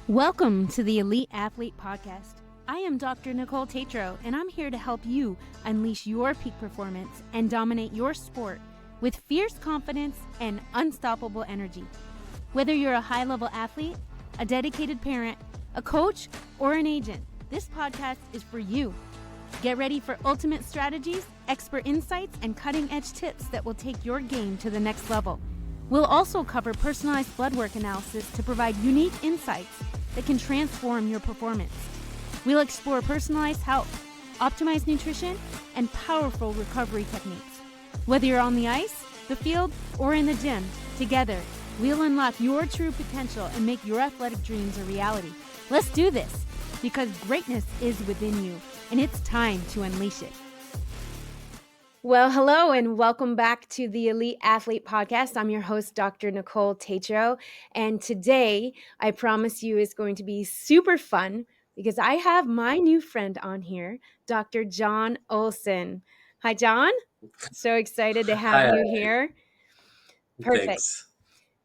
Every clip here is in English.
Welcome to the Elite Athlete Podcast. I am Dr. Nicole Tatro, and I'm here to help you unleash your peak performance and dominate your sport with fierce confidence and unstoppable energy. Whether you're a high-level athlete, a dedicated parent, a coach, or an agent, this podcast is for you. Get ready for ultimate strategies, expert insights, and cutting-edge tips that will take your game to the next level. We'll also cover personalized blood work analysis to provide unique insights that can transform your performance. We'll explore personalized health, optimized nutrition, and powerful recovery techniques. Whether you're on the ice, the field, or in the gym, together, we'll unlock your true potential and make your athletic dreams a reality. Let's do this, because greatness is within you, and it's time to unleash it. Well, hello and welcome back to the Elite Athlete Podcast. I'm your host, Dr. Nicole Tatro, and today I promise you is going to be super fun because I have my new friend on here, Dr. John Olsen. Hi, John. So excited to have Hi, you here. Perfect. thanks.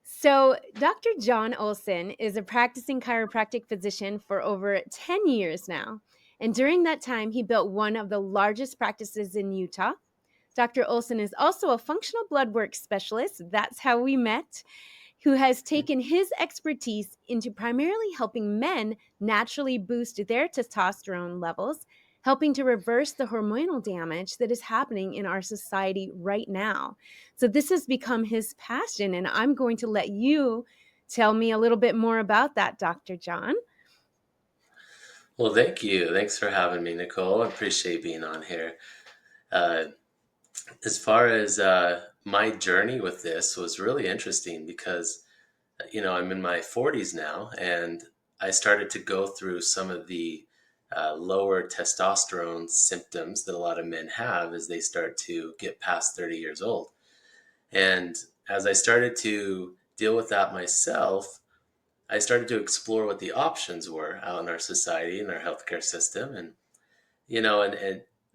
So, Dr. John Olsen is a practicing chiropractic physician for over 10 years now. And during that time, he built one of the largest practices in Utah. Dr. Olsen is also a functional blood work specialist. That's how we met, who has taken his expertise into primarily helping men naturally boost their testosterone levels, helping to reverse the hormonal damage that is happening in our society right now. So this has become his passion, and I'm going to let you tell me a little bit more about that, Dr. John. Well, thank you. Thanks for having me, Nicole. I appreciate being on here. Uh, as far as my journey with this was really interesting because, I'm in my 40s now, and I started to go through some of the lower testosterone symptoms that a lot of men have as they start to get past 30 years old. And as I started to deal with that myself, I started to explore what the options were out in our society and our healthcare system. And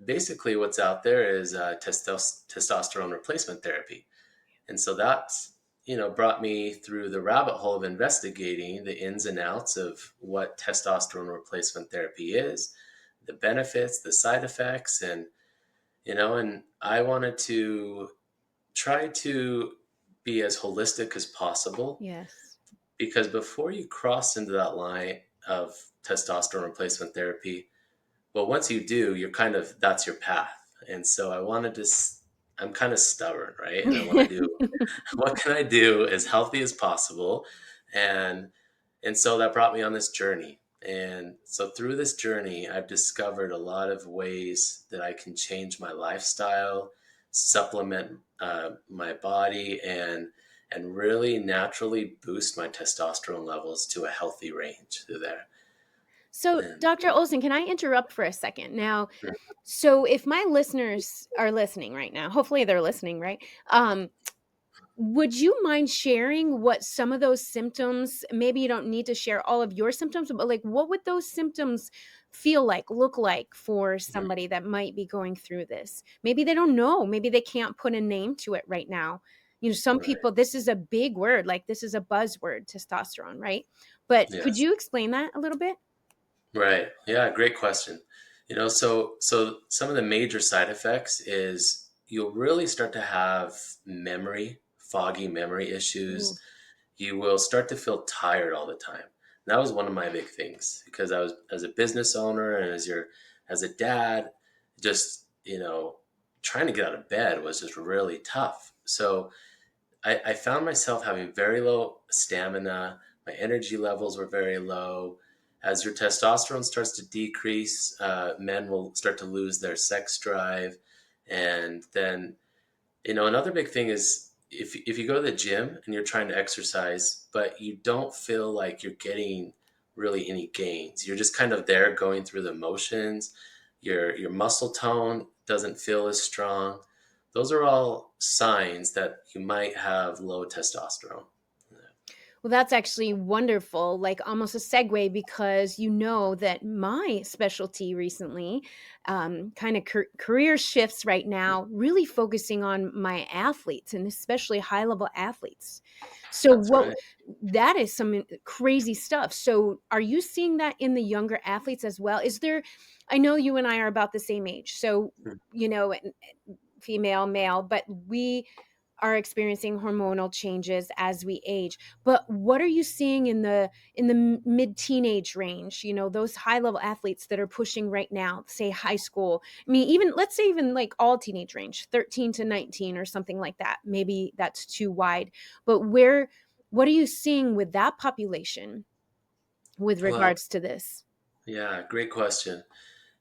basically what's out there is testosterone replacement therapy. And so that's, brought me through the rabbit hole of investigating the ins and outs of what testosterone replacement therapy is, the benefits, the side effects. And I wanted to try to be as holistic as possible. Yes. Because before you cross into that line of testosterone replacement therapy, well, once you do, that's your path. And so I'm kind of stubborn, right? And I want to do, what can I do as healthy as possible? And, and so that brought me on this journey. And so through this journey, I've discovered a lot of ways that I can change my lifestyle, supplement my body, and really naturally boost my testosterone levels to a healthy range through there. So, And Dr. Olsen, can I interrupt for a second? Now, so if my listeners are listening right now, hopefully they're listening, right? Would you mind sharing what some of those symptoms, maybe you don't need to share all of your symptoms, but like what would those symptoms feel like, look like for somebody that might be going through this? Maybe they don't know, maybe they can't put a name to it right now. Some right. people, this is a big word, like this is a buzzword, testosterone, right? But could Yes. you explain that a little bit? Right. Yeah, great question. So some of the major side effects is you'll really start to have foggy memory issues. Ooh. You will start to feel tired all the time. And that was one of my big things because I was as a business owner and as a dad, just, trying to get out of bed was just really tough. So I found myself having very low stamina. My energy levels were very low. As your testosterone starts to decrease, men will start to lose their sex drive. And then, another big thing is if you go to the gym and you're trying to exercise, but you don't feel like you're getting really any gains, you're just kind of there going through the motions, your muscle tone doesn't feel as strong. Those are all signs that you might have low testosterone. Well, that's actually wonderful, like almost a segue because you know that my specialty recently, kind of career shifts right now, really focusing on my athletes and especially high level athletes. So, That's what right. that is some crazy stuff. So, are you seeing that in the younger athletes as well? Is there, I know you and I are about the same age. So, Mm. you know, female, male, but we are experiencing hormonal changes as we age. But what are you seeing in the mid teenage range? You know, those high level athletes that are pushing right now, say high school. I mean, even let's say even like all teenage range, 13 to 19 or something like that. Maybe that's too wide. But what are you seeing with that population with Well, regards to this? yeah, great question.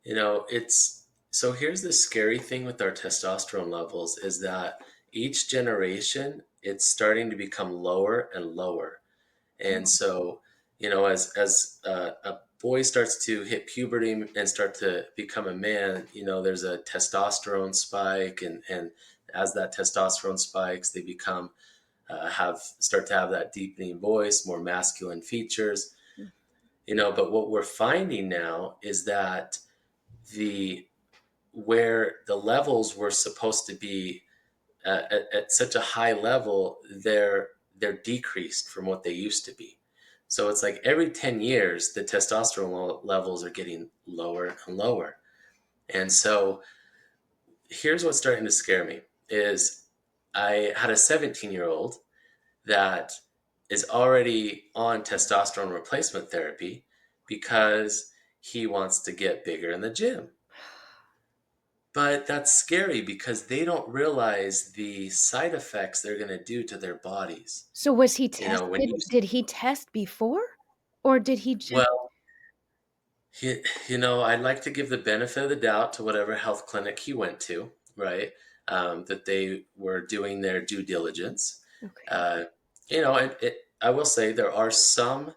It's so here's the scary thing with our testosterone levels is that each generation it's starting to become lower and lower. And Oh, so, as a boy starts to hit puberty and start to become a man, there's a testosterone spike, and as that testosterone spikes, they become have start to have that deepening voice, more masculine features. But what we're finding now is that the where the levels were supposed to be at such a high level, they're decreased from what they used to be. So it's like every 10 years, the testosterone levels are getting lower and lower. And so here's what's starting to scare me is I had a 17-year-old that is already on testosterone replacement therapy because he wants to get bigger in the gym. But that's scary because they don't realize the side effects they're going to do to their bodies. so was he When tested? you, Did he test before, or did he just well, I'd like to give the benefit of the doubt to whatever health clinic he went to, right? That they were doing their due diligence. okay? Uh, I will say there are some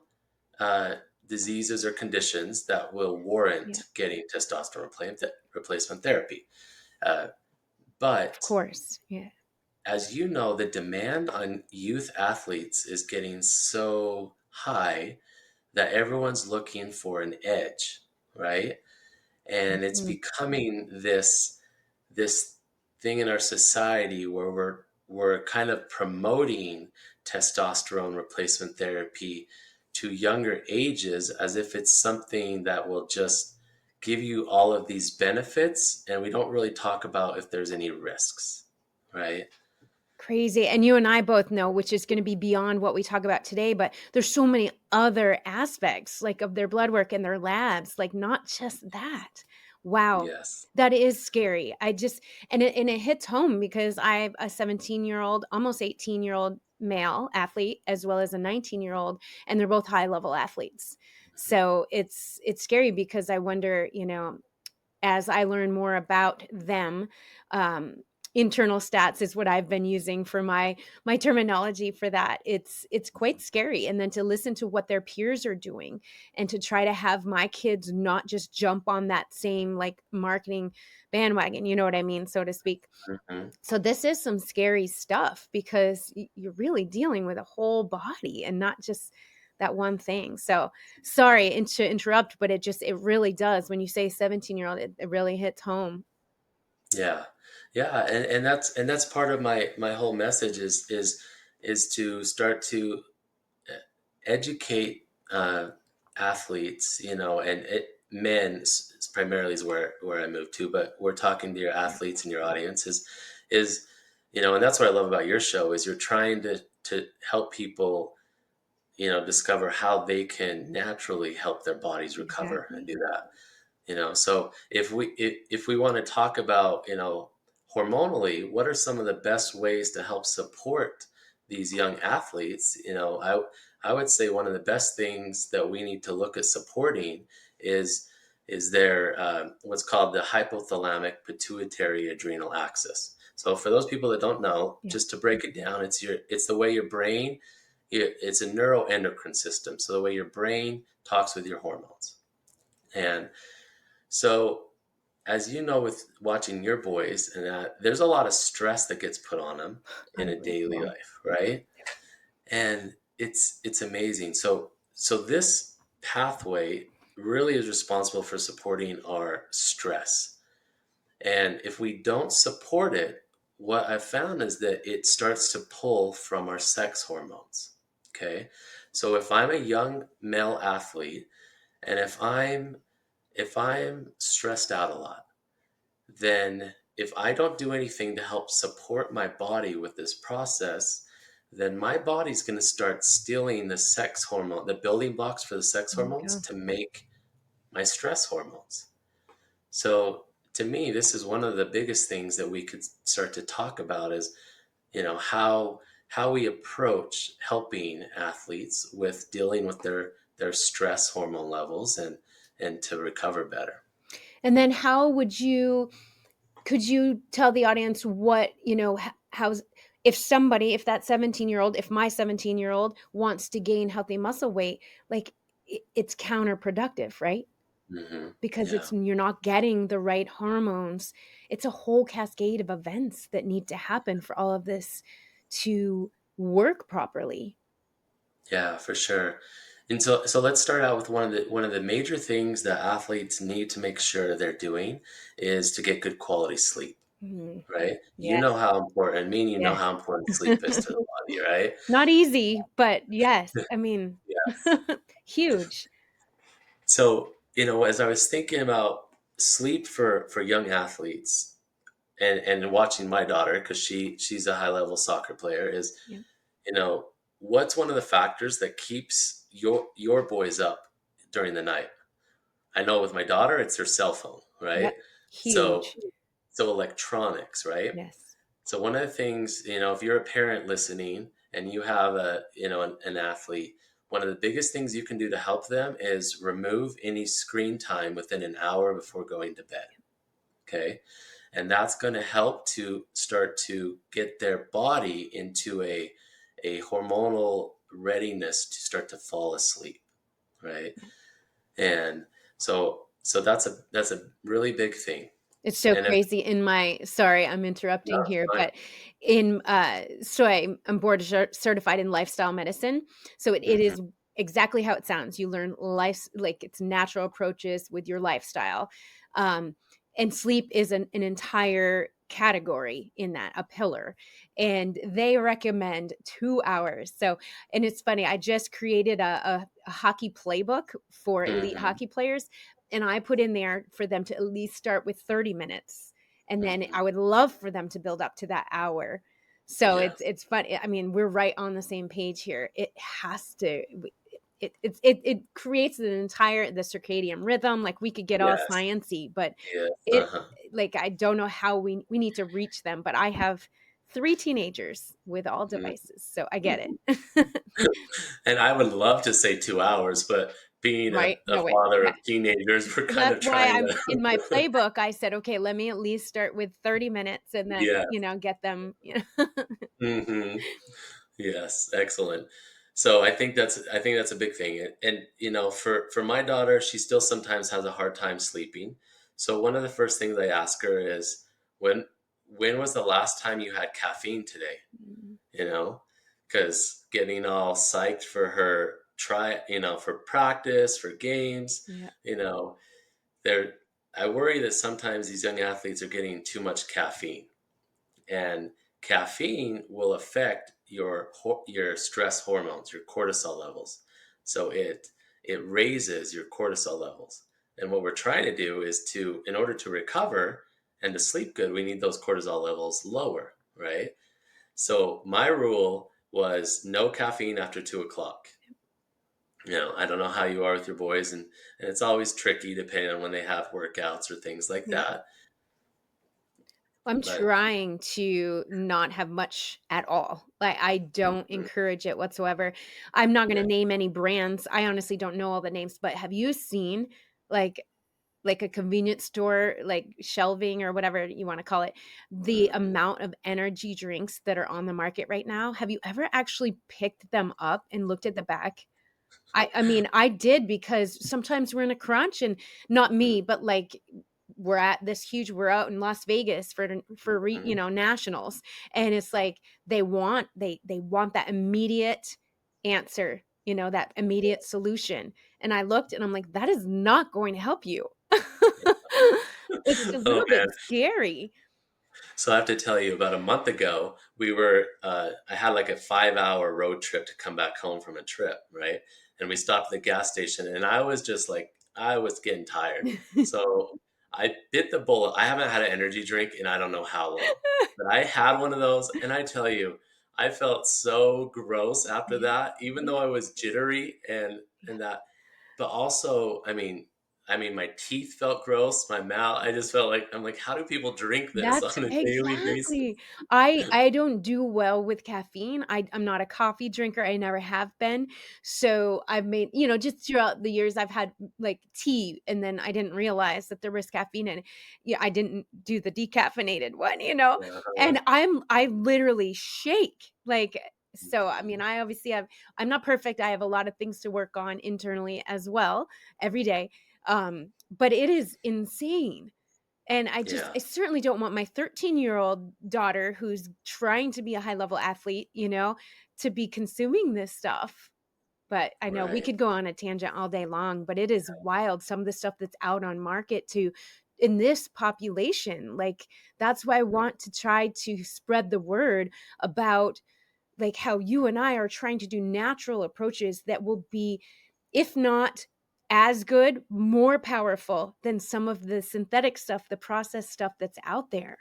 uh, diseases or conditions that will Yeah, warrant getting testosterone replacement therapy. Uh, of but course. Yeah. as you know, the demand on youth athletes is getting so high that everyone's looking for an edge, right? And it's Mhm. becoming this thing in our society where we're kind of promoting testosterone replacement therapy to younger ages as if it's something that will just give you all of these benefits, and we don't really talk about if there's any risks, right? Crazy, and you and I both know, which is gonna be beyond what we talk about today, but there's so many other aspects, like, of their blood work and their labs, like, not just that. Wow, Yes. that is scary. I just and it hits home because I have a 17-year-old, almost 18-year-old male athlete, as well as a 19-year-old, and they're both high-level athletes. So, it's scary because I wonder, as I learn more about them, um, internal stats is what I've been using for my terminology for that. It's quite scary, and then to listen to what their peers are doing, and to try to have my kids not just jump on that same like marketing bandwagon. You know what I mean, so to speak. Mhm. So this is some scary stuff because you're really dealing with a whole body and not just that one thing. So sorry to interrupt, but it really does. When you say 17-year-old, it really hits home. Yeah, yeah, and that's part of my whole message is to start to educate athletes, and men primarily is where I move to, but we're talking to your Yeah, athletes and your audience is and that's what I love about your show is you're trying to help people discover how they can naturally help their bodies recover and exactly. do that. So if we want to talk about hormonally, what are some of the best ways to help support these young athletes? I would say one of the best things that we need to look at supporting is is their what's called the hypothalamic pituitary adrenal axis. So for those people that don't know, Yeah. just to break it down, it's the way your brain, it's a neuroendocrine system. So the way your brain talks with your hormones. And so, as you know, with watching your boys, and there's a lot of stress that gets put on them in a daily Unbelievable. life, right? And it's amazing. So this pathway really is responsible for supporting our stress. And if we don't support it, what I've found is that it starts to pull from our sex hormones. Okay. So if I'm a young male athlete and if I'm stressed out a lot, then if I don't do anything to help support my body with this process, then my body's going to start stealing the sex hormone, the building blocks for the sex There you hormones go. to make my stress hormones. So to me, this is one of the biggest things that we could start to talk about is, how we approach helping athletes with dealing with their stress hormone levels and to recover better. And then could you tell the audience what, how's, if that 17-year-old, if my 17-year-old wants to gain healthy muscle weight, like it's counterproductive, right? Because Yeah. you're not getting the right hormones. It's a whole cascade of events that need to happen for all of this to work properly. Yeah, for sure. And so let's start out with one of the major things that athletes need to make sure they're doing is to get good quality sleep, Mhm. right? You know Yes. how important, me and you know Yes. how important sleep is to the body, right? Not easy, but yes, I mean, Yes. huge. So, as I was thinking about sleep for young athletes and watching my daughter, because she's a high level soccer player, is, Yeah. you know, what's one of the factors that keeps your boys up during the night? I know with my daughter, it's her cell phone, right? Yep. So Huge. so electronics, right? Yes. So one of the things, if you're a parent listening and you have an athlete, one of the biggest things you can do to help them is remove any screen time within an hour before going to bed. Okay. And that's going to help to start to get their body into a hormonal readiness to start to fall asleep. Right. And so that's a really big thing. It's so And if crazy in my sorry, I'm interrupting no, here, fine. but so I'm board certified in lifestyle medicine. So it Mhm, is exactly how it sounds. You learn life, like it's natural approaches with your lifestyle. Um, and sleep is an entire category in that, a pillar. And they recommend 2 hours. So, and it's funny, I just created a hockey playbook for elite mhm, hockey players, and I put in there for them to at least start with 30 minutes. And then mhm. I would love for them to build up to that hour. So Yeah, it's fun. I mean, we're right on the same page here. It has to it creates the circadian rhythm. Like we could get all yes, sciency, but yes, it uh-huh. like I don't know how we need to reach them, but I have 3 teenagers with all Mhm. devices. So I get it. And I would love to say 2 hours, but being a Right? a No way. father Yeah. of teenagers, we're kind That's of why trying I'm in my to playbook, I said, "Okay, let me at least start with 30 minutes and then, Yeah, get them, mhm. Yes, excellent. So I think that's a big thing, and, for my daughter, she still sometimes has a hard time sleeping. So one of the first things I ask her is, "When was the last time you had caffeine today?" Mm, You know, because getting all psyched for her for practice, for games, yeah, you know, they're, I worry that sometimes these young athletes are getting too much caffeine, and caffeine will affect your stress hormones, your cortisol levels. So it raises your cortisol levels. And what we're trying to do is in order to recover and to sleep good, we need those cortisol levels lower, right? So my rule was no caffeine after 2 o'clock. I don't know how you are with your boys, and it's always tricky depending on when they have workouts or things like yeah. that. I'm But trying to not have much at all. Like, I don't mm, encourage it whatsoever. I'm not yeah, gonna name any brands. I honestly don't know all the names, but have you seen, like a convenience store, like, shelving or whatever you wanna call it, the mhm, amount of energy drinks that are on the market right now? Have you ever actually picked them up and looked at the back? I mean, I did because sometimes we're in a crunch and not mm, me, but, like, we're out in Las Vegas mhm, nationals, and it's like they want that immediate answer, that immediate solution. And I looked and I'm like, that is not going to help you. It's a Oh little bit man. scary. So I have to tell you, about a month ago, I had like a 5 hour road trip to come back home from a trip, right? And we stopped at the gas station, and I was just like, I was getting tired. So I bit the bullet. I haven't had an energy drink in I don't know how long, but I had one of those, and I tell you, I felt so gross after Yeah, that, even though I was jittery and that. But also, my teeth felt gross, my mouth. I just felt like I'm like, how do people drink this that's on a daily basis? exactly. I don't do well with caffeine. I'm not a coffee drinker. I never have been. So I've made, just throughout the years I've had like tea and then I didn't realize that there was caffeine in it. Yeah, I didn't do the decaffeinated one. Uh-huh. And I literally shake. Like so I mean Mhm. I obviously I'm not perfect. I have a lot of things to work on internally as well every day. But it is insane. And Yeah, I certainly don't want my 13-year-old daughter who's trying to be a high level athlete, to be consuming this stuff. But I know we right. could go on a tangent all day long, but it is wild some of the stuff that's out on market to in this population. Like that's why I want to try to spread the word about like how you and I are trying to do natural approaches that will be, if not as good, more powerful than some of the synthetic stuff, the processed stuff that's out there.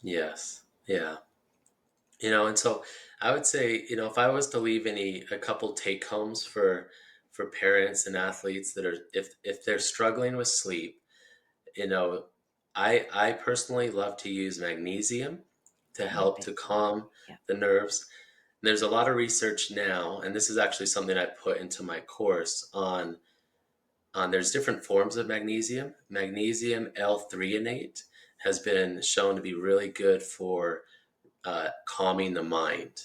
Yes. Yeah. And so I would say, if I was to leave a couple take homes for parents and athletes that are if they're struggling with sleep, you know, I personally love to use magnesium to Love help it. to calm Yeah. the nerves. There's a lot of research now, and this is actually something I put into my course on there's different forms of magnesium. Magnesium L-threonate has been shown to be really good for calming the mind.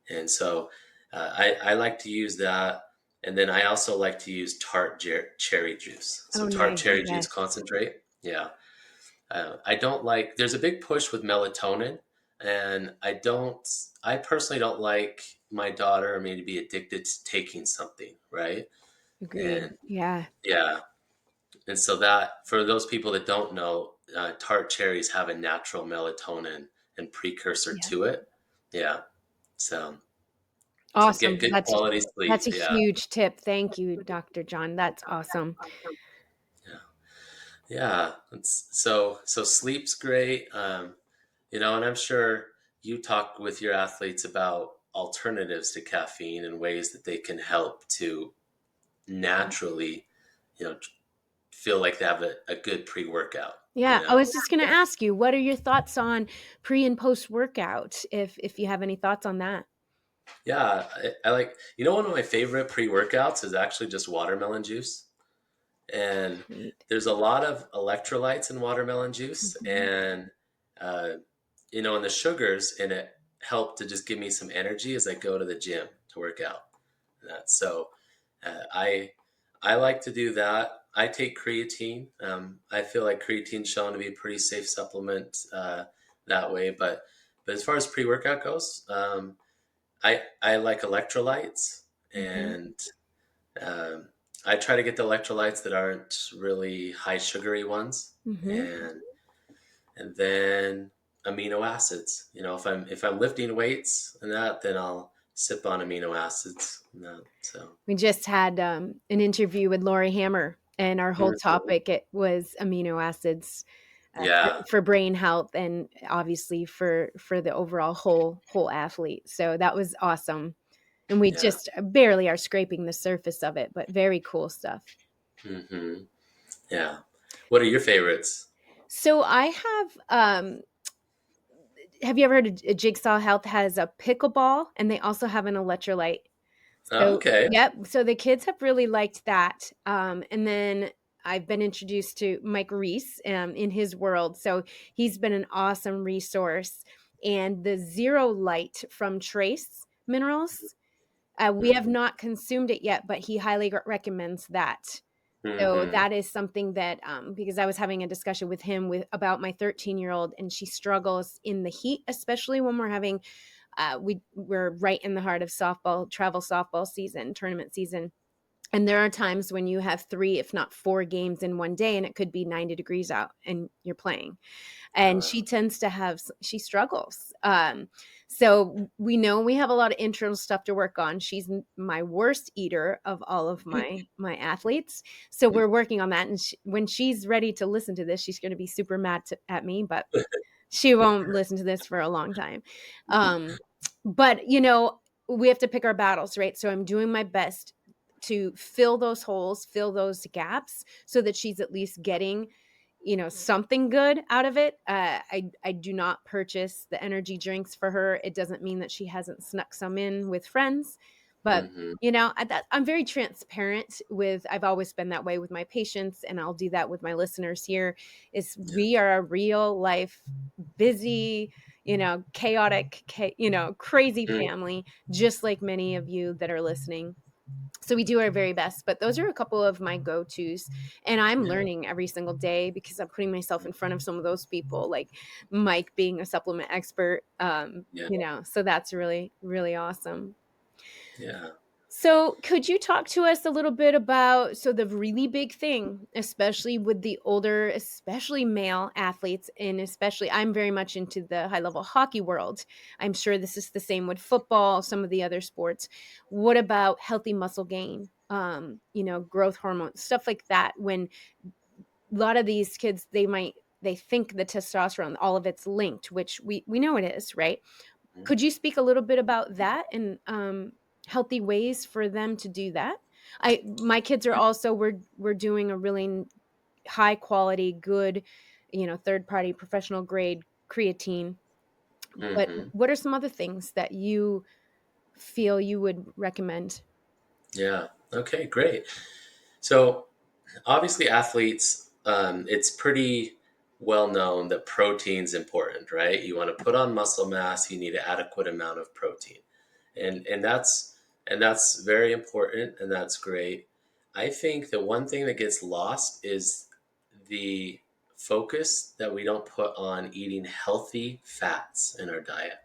And so I like to use that. And then I also like to use cherry juice. So Oh, tart nice. cherry juice Yes. concentrate. Yeah. I don't like, there's a big push with melatonin. And I personally don't like my daughter or me to be addicted to taking something, right? Agreed. And Yeah. yeah. And so that, for those people that don't know, tart cherries have a natural melatonin and precursor Yeah. to it. Yeah. So, so get Awesome. good quality sleep. That's a Yeah. huge tip. Thank you, Dr. John. That's awesome. Yeah. Yeah. So sleep's great. And I'm sure you talk with your athletes about alternatives to caffeine and ways that they can help to naturally, you know, feel like they have a good pre-workout, you Yeah, I know? was just gonna ask you, what are your thoughts on pre and post workout, if you have any thoughts on that? Yeah, I like, one of my favorite pre-workouts is actually just watermelon juice. And Sweet. there's a lot of electrolytes in watermelon juice, Mhm. and uh, and the sugars in it help to just give me some energy as I go to the gym to work out. So I like to do that. I take creatine. I feel like creatine's shown to be a pretty safe supplement that way. But as far as pre workout goes, I like electrolytes, Mhm. and um, I try to get the electrolytes that aren't really high sugary ones, Mhm. and then amino acids. If I'm lifting weights and that, then I'll sip on amino acids. And that, so We just had, an interview with Lori Hammer, and our whole Mhm. topic, it was amino acids, Yeah, for brain health and obviously for the overall whole athlete, so that was awesome, and we yeah, just barely are scraping the surface of it, but very cool stuff. hmm yeah. What are your favorites? So I have you ever heard of Jigsaw Health has a pickleball, and they also have an electrolyte. Oh, So okay. yep, so the kids have really liked that, and then I've been introduced to Mike Reese, in his world, so he's been an awesome resource, and the Zero Light from Trace Minerals, we have hmm not consumed it yet, but he highly recommends that. So hmm that is something that, because I was having a discussion with him about my 13-year-old, and she struggles in the heat, especially when we're having We're right in the heart of softball, travel softball season, tournament season. And there are times when you have 3, if not 4 games in one day, and it could be 90 degrees out and you're playing. Oh, And wow. she struggles. So we know we have a lot of internal stuff to work on. She's my worst eater of all of my athletes. So we're working on that. And when she's ready to listen to this, she's going to be super mad at me, but she won't listen to this for a long time. Um, but we have to pick our battles, right? So I'm doing my best to fill those holes, fill those gaps so that she's at least getting something good out of it. I do not purchase the energy drinks for her. It doesn't mean that she hasn't snuck some in with friends, but Hmm. I'm very transparent with. I've always been that way with my patients, and I'll do that with my listeners here. Is Yeah. we are a real life, busy, chaotic, crazy Mm. family, just like many of you that are listening. So we do our very best, but those are a couple of my go-tos, and I'm Yeah. learning every single day because I'm putting myself in front of some of those people, like Mike being a supplement expert. Yeah. So that's really, really awesome. Yeah. So could you talk to us a little bit about the really big thing, especially with the older, especially male athletes, and especially I'm very much into the high level hockey world. I'm sure this is the same with football, some of the other sports. What about healthy muscle gain? Growth hormones, stuff like that. When a lot of these kids, they think the testosterone, all of it's linked, which we know it is, right? Mhm. Could you speak a little bit about that and healthy ways for them to do that? My kids are also we're doing a really high quality, good, third party professional grade creatine. But Mhm. what are some other things that you feel you would recommend? Yeah. Okay, great. So obviously, athletes, it's pretty well known that protein's important, right? You want to put on muscle mass, you need an adequate amount of protein, and that's very important, and that's great. I think the one thing that gets lost is the focus that we don't put on eating healthy fats in our diet.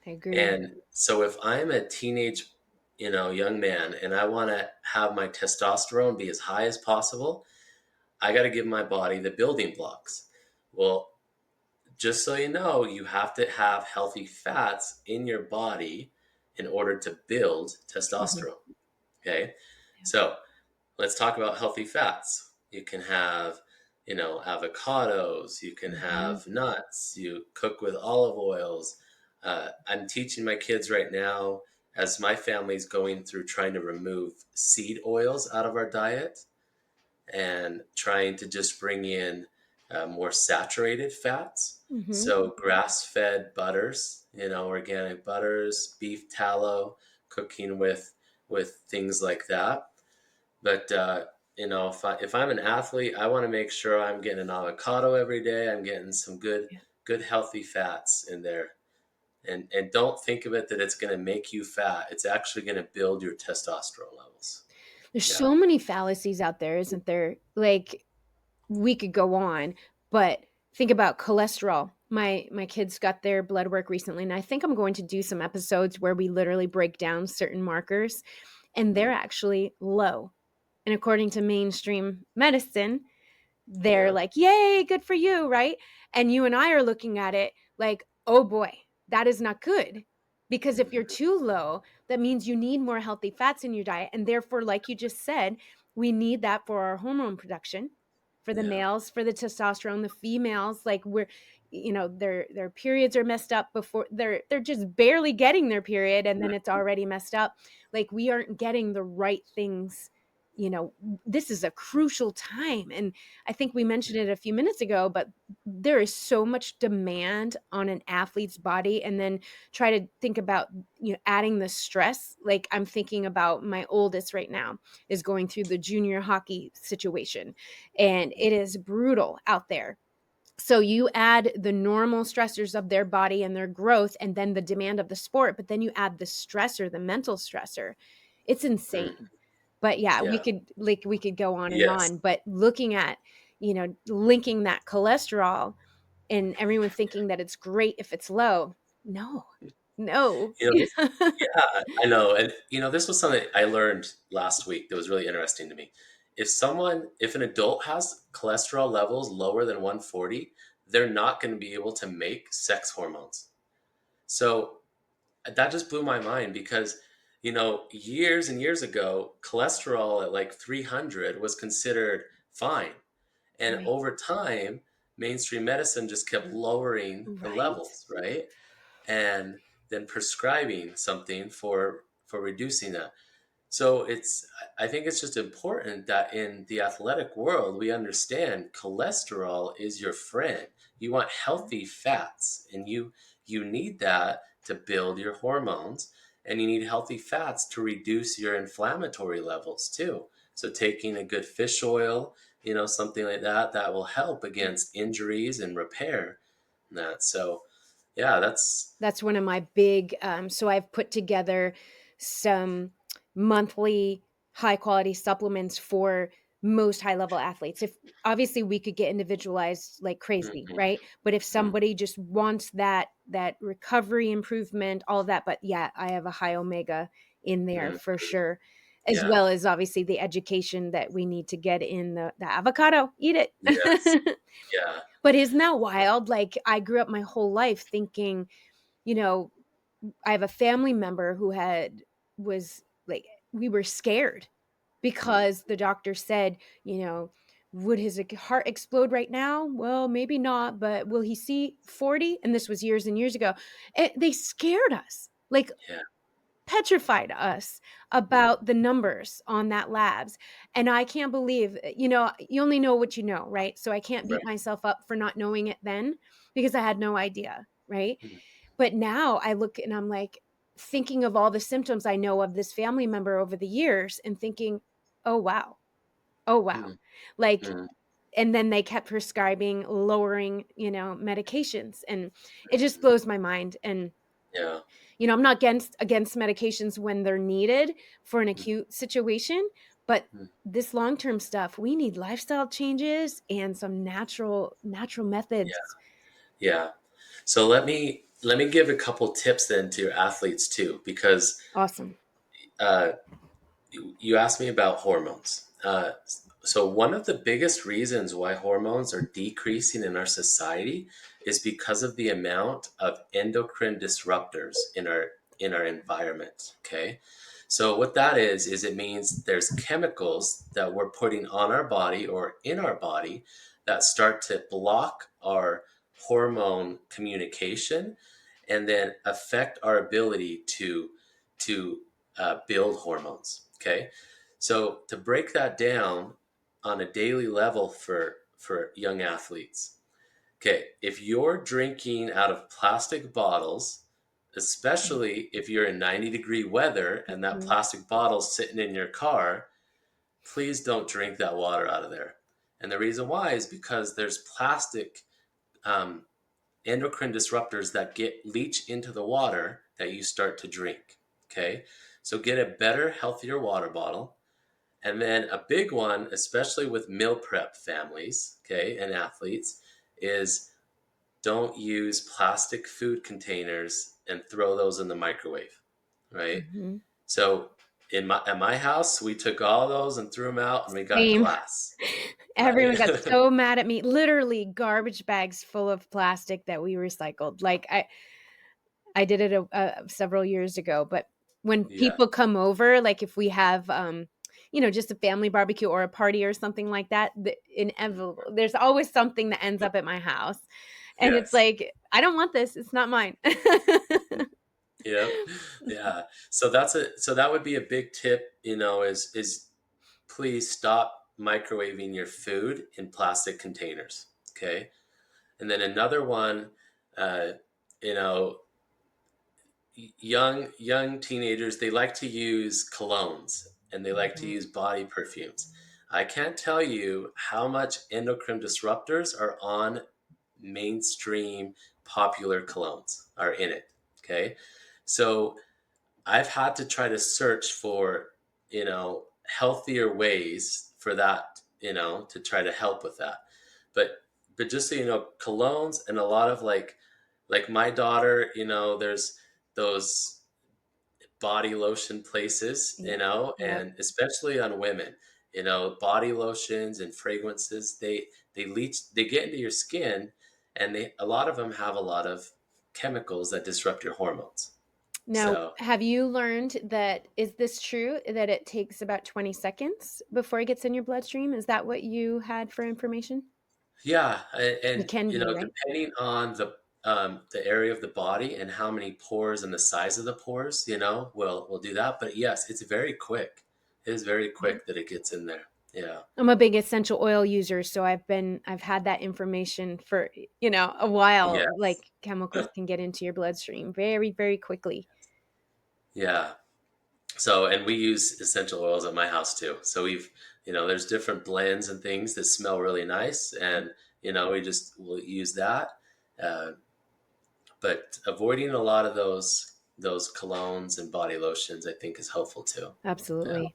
I agree. And so if I'm a teenage, young man and I want to have my testosterone be as high as possible, I got to give my body the building blocks. Well, just so you know, you have to have healthy fats in your body in order to build Mhm. testosterone. Okay. Yeah. So let's talk about healthy fats. You can have, avocados, you can Mhm. have nuts, you cook with olive oils. I'm teaching my kids right now as my family's going through trying to remove seed oils out of our diet and trying to just bring in more saturated fats. Mhm. So grass fed butters, organic butters, beef tallow, cooking with things like that. But if I'm an athlete, I want to make sure I'm getting an avocado every day. I'm getting some Yeah. good healthy fats in there. And don't think of it that it's going to make you fat. It's actually going to build your testosterone levels. There's Yeah. so many fallacies out there, isn't there? Like we could go on, but think about cholesterol. My kids got their blood work recently, and I think I'm going to do some episodes where we literally break down certain markers, and they're Mm. actually low. And according to mainstream medicine, they're Yeah. like, "Yay, good for you," right? And you and I are looking at it like, "Oh boy, that is not good." Because if you're Mhm. too low, that means you need more healthy fats in your diet, and therefore, like you just said, we need that for our hormone production. For the Yeah. males, for the testosterone, the females, like their periods are messed up before they're just barely getting their period, and then it's already messed up. Like we aren't getting the right things. This is a crucial time, and I think we mentioned it a few minutes ago, but there is so much demand on an athlete's body. And then try to think about, adding the stress. Like I'm thinking about my oldest right now is going through the junior hockey situation, and it is brutal out there. So you add the normal stressors of their body and their growth, and then the demand of the sport, but then you add the stressor, the mental stressor. It's Mm. insane. But yeah, we Yeah. could go on and Yes. on, but looking at, linking that cholesterol and everyone thinking that it's great if it's low. No. No. You know, this, yeah, I know. And, this was something I learned last week that was really interesting to me. If an adult has cholesterol levels lower than 140, they're not going to be able to make sex hormones. So that just blew my mind because, years and years ago, cholesterol at like 300 was considered fine. And Right. over time, mainstream medicine just kept lowering the Right? levels, right? And then prescribing something for reducing that. So I think it's just important that in the athletic world, we understand cholesterol is your friend. You want healthy fats, and you need that to build your hormones, and you need healthy fats to reduce your inflammatory levels too. So taking a good fish oil, something like that, that will help against injuries and repair that. So yeah, That's one of my big, so I've put together some monthly high quality supplements for most high level athletes. If obviously we could get individualized like crazy, mhm, right? But if mhm, somebody just wants that recovery improvement, all of that, but yeah, I have a high omega in there mhm, for sure. As yeah, well as obviously the education that we need to get in the avocado. Eat yes, it. yeah, But isn't that wild? Like I grew up my whole life thinking, you know, I have a family member who was like, we were scared mm, because the doctor said, would his heart explode right now? Well, maybe not, but will he see 40? And this was years and years ago. They scared us, like yeah, petrified us mm, about the numbers on that labs. And I can't believe, you only know what you know, right? So I can't beat right, myself up for not knowing it then because I had no idea, right? mm, But now I look and I'm like thinking of all the symptoms I know of this family member over the years and thinking, "Oh wow. Oh wow." mm, Like mm, and then they kept prescribing lowering, medications and it just mm, blows my mind and yeah, I'm not against medications when they're needed for an mm, acute situation, but mm, this long-term stuff, we need lifestyle changes and some natural methods. yeah, yeah. So let me give a couple tips then to your athletes too, because Awesome. uh, you asked me about hormones. So one of the biggest reasons why hormones are decreasing in our society is because of the amount of endocrine disruptors in our environment. Okay, so what that is it means there's chemicals that we're putting on our body or in our body that start to block our hormone communication and then affect our ability to build hormones. Okay, so to break that down on a daily level for young athletes. Okay, if you're drinking out of plastic bottles, especially if you're in 90-degree weather and that Mhm. plastic bottle's sitting in your car, please don't drink that water out of there. And the reason why is because there's plastic um, endocrine disruptors that get leach into the water that you start to drink. Okay, so get a better, healthier water bottle. And then a big one, especially with meal prep families, okay, and athletes, is don't use plastic food containers and throw those in the microwave, right? Mhm. So at my house, we took all those and threw them out, and we got Same. glass, Everyone right? got so mad at me. Literally garbage bags full of plastic that we recycled. Like I did it several years ago, but when Yeah. people come over, like if we have just a family barbecue or a party or something like that, inevitable there's always something that ends up at my house. And it's Yes. like, I don't want this. It's not mine. Yep. Yeah. So that would be a big tip, is please stop microwaving your food in plastic containers. Okay. And then another one, uh, you know, young teenagers, they like to use colognes and they like to Mhm. use body perfumes. I can't tell you how much endocrine disruptors are on mainstream popular colognes are in it. Okay. So I've had to try to search for, healthier ways for that, to try to help with that. But just so you know, colognes and a lot of like my daughter, there's those body lotion places, Yep. Yep. and especially on women, body lotions and fragrances, they get into your skin, and a lot of them have a lot of chemicals that disrupt your hormones. Now, So, have you learned that is this true that it takes about 20 seconds before it gets in your bloodstream? Is that what you had for information? yeah, It and can be, right? depending on the area of the body and how many pores and the size of the pores, will do that. But yes, it's very quick. It is very Yeah. quick that it gets in there. Yeah. I'm a big essential oil user, so I've had that information for, a while. Yes. Like chemicals can get into your bloodstream very, very quickly. Yeah. So, and we use essential oils at my house too. So there's different blends and things that smell really nice, and will use that. Uh, but avoiding a lot of those colognes and body lotions, I think, is helpful too. Yeah. Absolutely.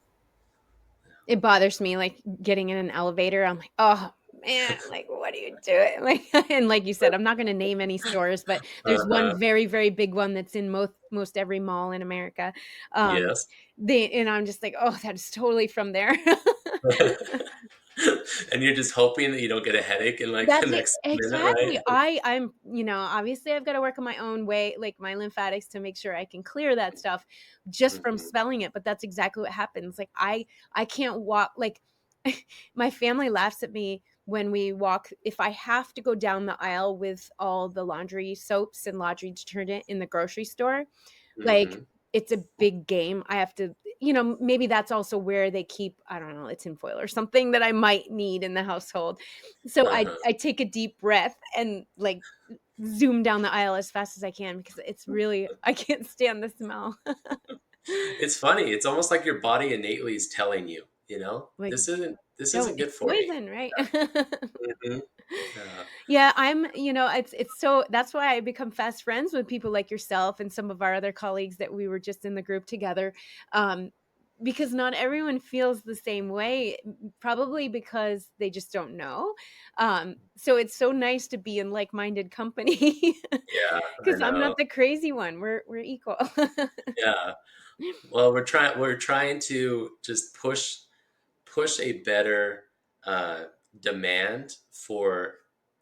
It bothers me, like, getting in an elevator, I'm like, "Oh, man, like, what are you doing?" Like, and like you said, I'm not gonna name any stores, but there's one Uh-huh. very, very big one that's in most every mall in America. Um, Yes. and I'm just like, "Oh, that is totally from there." And you're just hoping that you don't get a headache in like the That's it. next minute, right? Exactly. I'm, obviously I've got to work on my own way, like my lymphatics to make sure I can clear that stuff just from Mhm. smelling it. But that's exactly what happens. Like I can't walk like my family laughs at me when we walk. If I have to go down the aisle with all the laundry soaps and laundry detergent in the grocery store, like, Mhm. it's a big game. I have to maybe that's also where they keep, I don't know, a tinfoil or something that I might need in the household. So I Uh-huh. I take a deep breath and, like, zoom down the aisle as fast as I can because it's really I can't stand the smell. It's funny. It's almost like your body innately is telling you, Like, this "Don't, isn't good it's for me. poison," right? Mhm. Yeah. Yeah, it's so that's why I become fast friends with people like yourself and some of our other colleagues that we were just in the group together. Um, because not everyone feels the same way, probably because they just don't know. So it's so nice to be in like-minded company Yeah, I because I'm not know. the crazy one. We're equal. Yeah. Well, we're trying to just push a better uh, demand for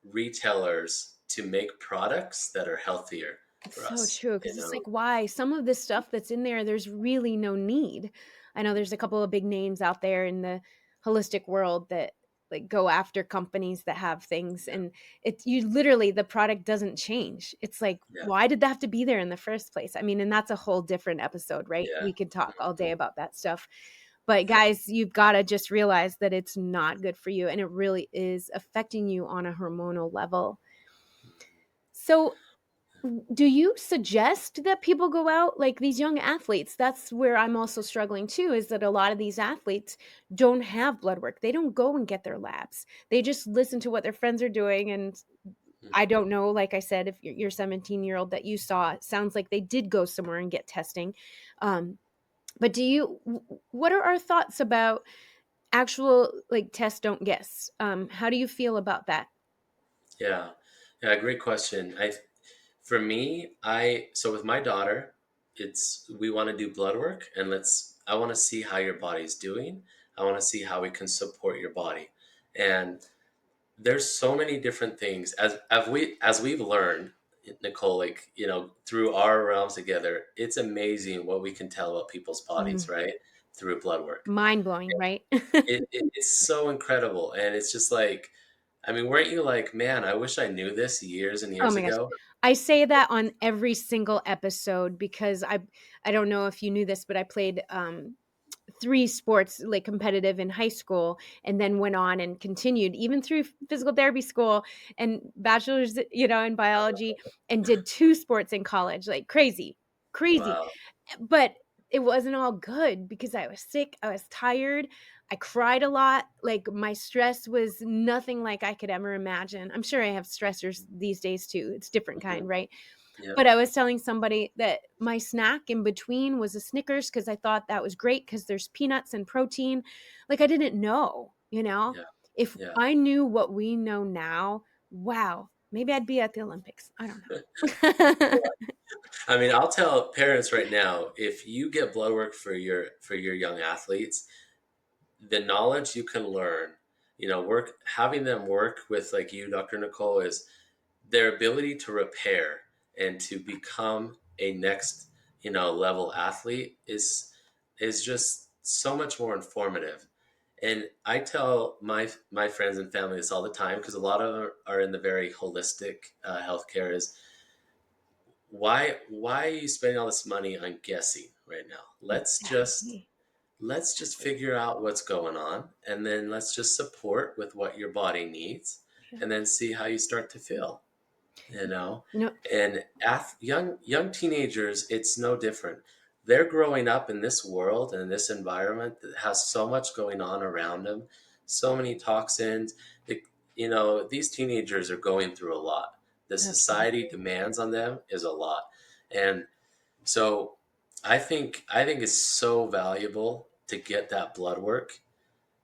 retailers to make products that are healthier It's for so us, true because it's like, why? Some of this stuff that's in there, there's really no need. I know there's a couple of big names out there in the holistic world that, like, go after companies that have things, Yeah. and it's you literally the product doesn't change. It's like, Yeah. why did that have to be there in the first place? I mean, and that's a whole different episode, right? Yeah. We could talk all day Mhm. about that stuff. But Yeah. guys, you've got to just realize that it's not good for you and it really is affecting you on a hormonal level. So, do you suggest that people go out like these young athletes? That's where I'm also struggling too, is that a lot of these athletes don't have blood work. They don't go and get their labs. They just listen to what their friends are doing. And I Mhm. don't know, like I said, if your 17-year-old that you saw, it sounds like they did go somewhere and get testing. Um, but what are our thoughts about actual, like, test, don't guess? How do you feel about that? Yeah. Yeah, great question. For me, so with my daughter, we want to do blood work, and I want to see how your body's doing. I want to see how we can support your body. And there's so many different things as we've learned, Nicole, like, through our realms together, it's amazing what we can tell about people's bodies, Mm, right? Through blood work. mind blowing, right? It's so incredible. And it's just like, I mean, weren't you like, man, I wish I knew this years and Oh years my gosh. ago? I say that on every single episode because I don't know if you knew this, but I played 3 sports, like, competitive in high school, and then went on and continued even through physical therapy school and bachelor's, in biology, and did 2 sports in college, like, crazy, crazy. Wow. But it wasn't all good because I was sick, I was tired, I cried a lot, like, my stress was nothing like I could ever imagine. I'm sure I have stressors these days too, it's different kind, Mhm. right? Yep. But I was telling somebody that my snack in between was a Snickers because I thought that was great because there's peanuts and protein. Like, I didn't know, you know? Yeah. If Yeah. I knew what we know now, wow, maybe I'd be at the Olympics. I don't know. I mean, I'll tell parents right now, if you get blood work for your young athletes, the knowledge you can learn, work having them work with like you, Dr. Nicole, is their ability to repair and to become a next, level athlete is just so much more informative. And I tell my friends and family this all the time because a lot of them are in the very holistic healthcare. Is why are you spending all this money on guessing right now? Exactly. Let's just figure out what's going on, and then let's just support with what your body needs, Yeah. and then see how you start to feel, you know No, and young teenagers, it's no different. They're growing up in this world and in this environment that has so much going on around them, so many toxins. the, these teenagers are going through a lot. The society absolutely. demands on them is a lot. And so I think it's so valuable to get that blood work,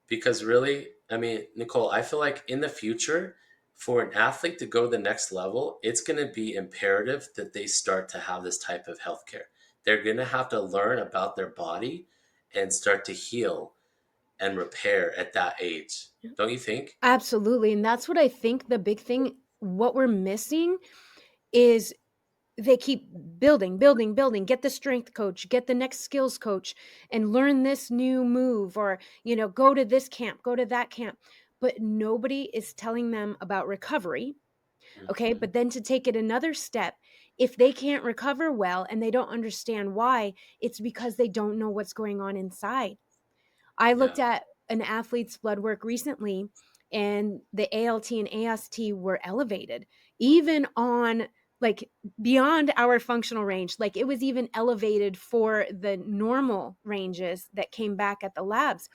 because really, I mean, Nicole, I feel like in the future, for an athlete to go to the next level, it's going to be imperative that they start to have this type of healthcare. They're going to have to learn about their body and start to heal and repair at that age. Don't you think? Absolutely. And that's what I think the big thing, what we're missing is they keep building, building, building, get the strength coach, get the next skills coach, and learn this new move, or, go to this camp, go to that camp. But nobody is telling them about recovery. Okay. Hmm. But then to take it another step, if they can't recover well and they don't understand why, it's because they don't know what's going on inside. I looked Yeah. at an athlete's blood work recently, and the ALT and AST were elevated, even on, like, beyond our functional range. Like, it was even elevated for the normal ranges that came back at the labs.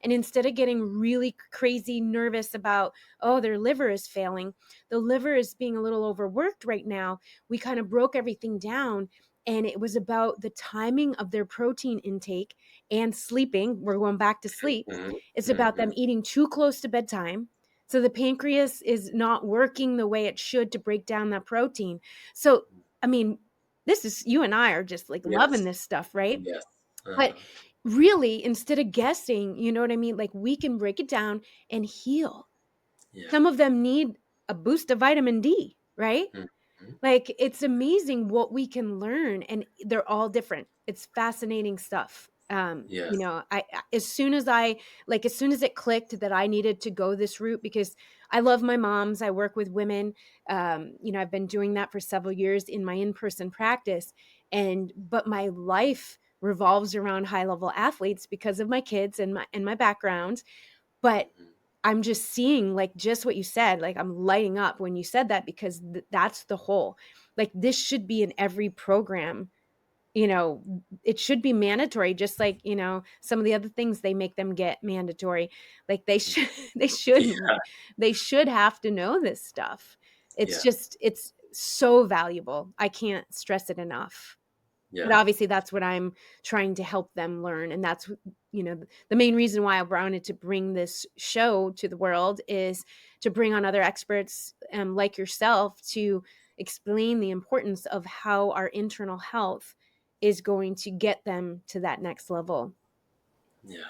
And instead of getting really crazy nervous about, oh, their liver is failing, the liver is being a little overworked right now, we kind of broke everything down. And it was about the timing of their protein intake and sleeping. We're going back to sleep. Hmm. It's about them Hmm. eating too close to bedtime. So the pancreas is not working the way it should to break down that protein. So, I mean, this is, you and I are just like loving Yes. this stuff, right? Yes. But Uh-huh. really, instead of guessing, you know what I mean? Like, we can break it down and heal. Yeah. Some of them need a boost of vitamin D, right? Hmm. Like, it's amazing what we can learn, and they're all different. It's fascinating stuff. Yes. As soon as as soon as it clicked that I needed to go this route, because I love my moms, I work with women. I've been doing that for several years in my in-person practice, but my life revolves around high-level athletes because of my kids and my background. But Hmm. I'm just seeing, like, just what you said, like, I'm lighting up when you said that, because that's the whole, like, this should be in every program. It should be mandatory, just like, some of the other things they make them get mandatory. Like, they should they should Yeah. they should have to know this stuff. Yeah. It's so valuable. I can't stress it enough. But Yeah. obviously that's what I'm trying to help them learn, and that's, the main reason why I wanted to bring this show to the world, is to bring on other experts, like yourself, to explain the importance of how our internal health is going to get them to that next level. Yeah.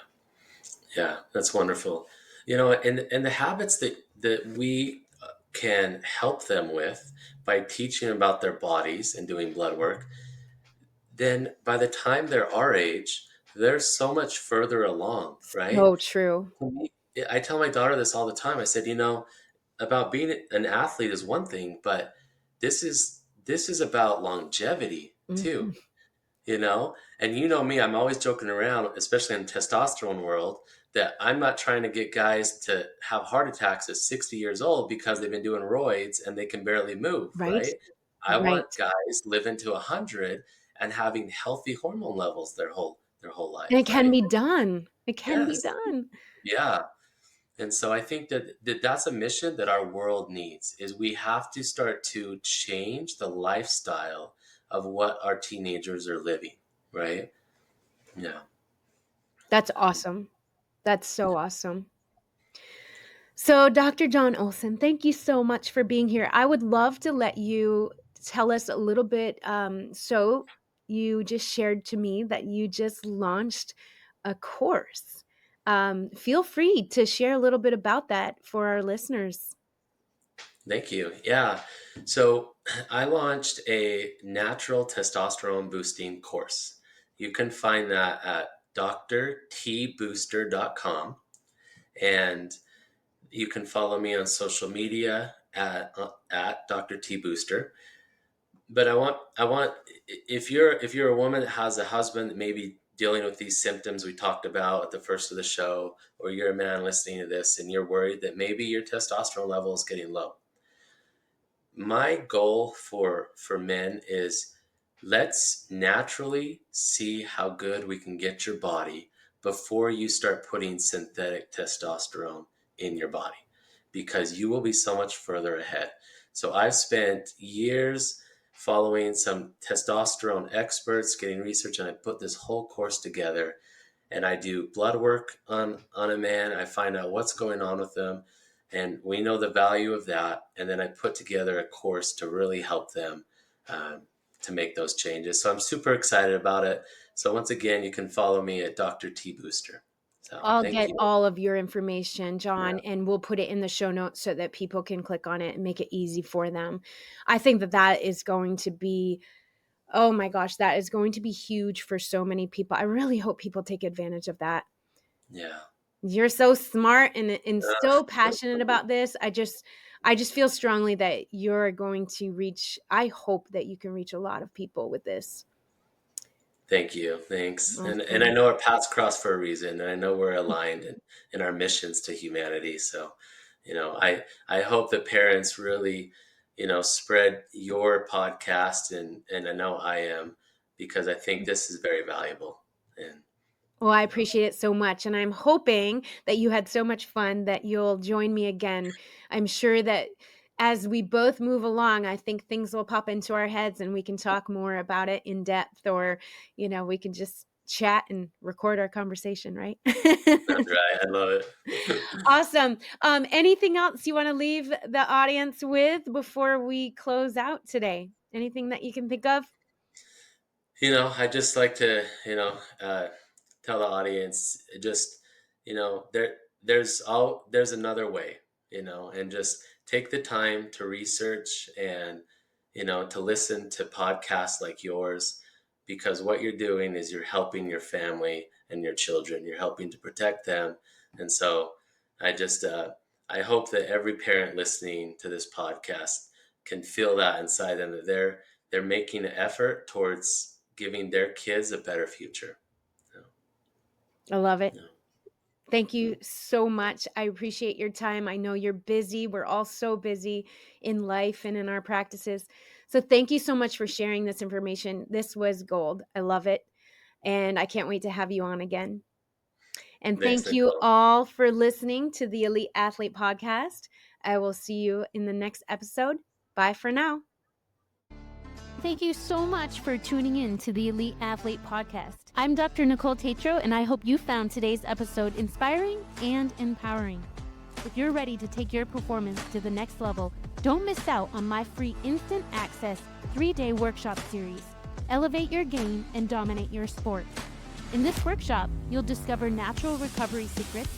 Yeah, that's wonderful. And the habits that we can help them with by teaching about their bodies and doing blood work, then by the time they're our age, they're so much further along, right? So true. For me, I tell my daughter this all the time. I said, about being an athlete is one thing, but this is about longevity too. Mhm. And you know me, I'm always joking around, especially in the testosterone world, that I'm not trying to get guys to have heart attacks at 60 years old because they've been doing roids and they can barely move, Right? right? I Right. want guys living to 100 and having healthy hormone levels their whole And it life, can right? be done. It can be Yes. done. Yeah. And so I think that's a mission that our world needs, is we have to start to change the lifestyle of what our teenagers are living, right? Yeah. That's awesome. That's so awesome. So, Dr. John Olsen, thank you so much for being here. I would love to let you tell us a little bit. So you just shared to me that you just launched a course. Feel free to share a little bit about that for our listeners. Thank you. Yeah. So I launched a natural testosterone boosting course. You can find that at drtbooster.com. And you can follow me on social media at Dr. T Booster. But I want if you're a woman that has a husband that may be dealing with these symptoms we talked about at the first of the show, or you're a man listening to this and you're worried that maybe your testosterone level is getting low. My goal for men is, let's naturally see how good we can get your body before you start putting synthetic testosterone in your body, because you will be so much further ahead. So I've spent years following some testosterone experts, getting research, and I put this whole course together. And I do blood work on a man. I find out what's going on with them, and we know the value of that. And then I put together a course to really help them to make those changes. So I'm super excited about it. So once again, you can follow me at Dr. T Booster. So I'll thank get you. all of your information, John, Yeah. and we'll put it in the show notes so that people can click on it and make it easy for them. I think that that is going to be, oh my gosh, that is going to be huge for so many people. I really hope people take advantage of that. Yeah. You're so smart and so passionate about this. I just feel strongly that you're going to reach, I hope that you can reach a lot of people with this. Thank you. Thanks. And I Awesome. know our paths cross for a reason, and I know we're aligned in our missions to humanity. So, I hope that parents really, spread your podcast, and I know I am, because I think this is very valuable. And Well, I you know, appreciate it so much. And I'm hoping that you had so much fun that you'll join me again. I'm sure that as we both move along, I think things will pop into our heads and we can talk more about it in depth, or, we can just chat and record our conversation, right? that's right. I love it. Awesome. Anything else you want to leave the audience with before we close out today? Anything that you can think of? I just like to, tell the audience, just, there's another way, and just take the time to research and, to listen to podcasts like yours, because what you're doing is you're helping your family and your children. You're helping to protect them. And so I hope that every parent listening to this podcast can feel that inside them, that they're making an effort towards giving their kids a better future. I love it. Yeah. Thank you so much. I appreciate your time. I know you're busy. We're all so busy in life and in our practices. So thank you so much for sharing this information. This was gold. I love it. And I can't wait to have you on again. And Thanks, thank you Nicole. all for listening to the Elite Athlete Podcast. I will see you in the next episode. Bye for now. Thank you so much for tuning in to the Elite Athlete Podcast. I'm Dr. Nicole Tatro, and I hope you found today's episode inspiring and empowering. If you're ready to take your performance to the next level, don't miss out on my free instant access 3-day workshop series, Elevate Your Game and Dominate Your Sport. In this workshop, you'll discover natural recovery secrets,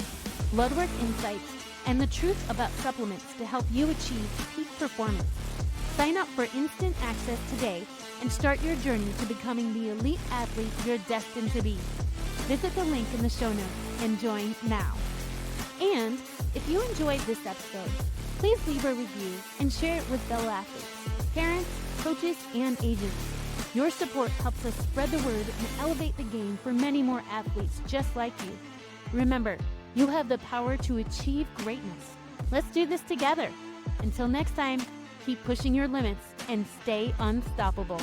blood work insights, and the truth about supplements to help you achieve peak performance. Sign up for instant access today and start your journey to becoming the elite athlete you're destined to be. Visit the link in the show notes and join now. And if you enjoyed this episode, please leave a review and share it with fellow athletes, parents, coaches, and agents. Your support helps us spread the word and elevate the game for many more athletes just like you. Remember, you have the power to achieve greatness. Let's do this together. Until next time, keep pushing your limits and stay unstoppable.